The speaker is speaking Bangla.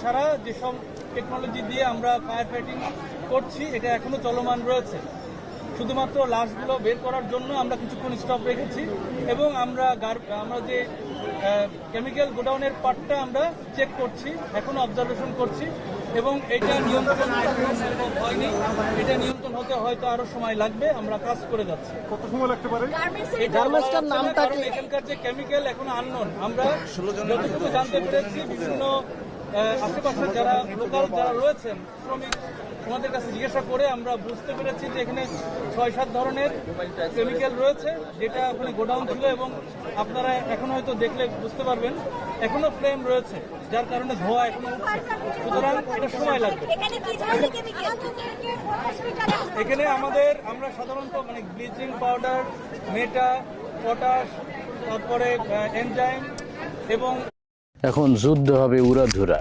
ছাড়া যেসব টেকনোলজি দিয়ে আমরা ফায়ার ফাইটিং করছি এটা এখনো চলমান রয়েছে। শুধুমাত্র লাশগুলো বের করার জন্য আমরা কিছুক্ষণ স্টপ রেখেছি এবং আমরা যে কেমিক্যাল গোডাউনের পার্টটা আমরা চেক করছি, এখনো অবজারভেশন করছি এবং এটা নিয়ন্ত্রণ হয়নি। এটা নিয়ন্ত্রণ হতে হয়তো আরো সময় লাগবে। আমরা কাজ করে যাচ্ছি। কত সময় লাগতে পারে? গার্মেন্টসটার নামটা কি? এখানকার যে কেমিক্যাল এখনো আননোন। আমরা যতটুকু জানতে পেরেছি বিভিন্ন আশেপাশে যারা লোকাল যারা রয়েছেন শ্রমিক, ওনাদের কাছে জিজ্ঞাসা করে আমরা বুঝতে পেরেছি যে এখানে 6-7 ধরনের কেমিক্যাল রয়েছে, যেটা ওখানে গোডাউন ছিল এবং আপনারা এখন হয়তো দেখলে বুঝতে পারবেন এখনো ফ্লেম রয়েছে, যার কারণে ধোঁয়া এখনো উঠছে। সুতরাং এটা সময় লাগবে। এখানে আমরা সাধারণত ব্লিচিং পাউডার, মেটা, পটাশ, তারপরে এনজাইম এবং এখন যুদ্ধ হবে উড়াধুরা।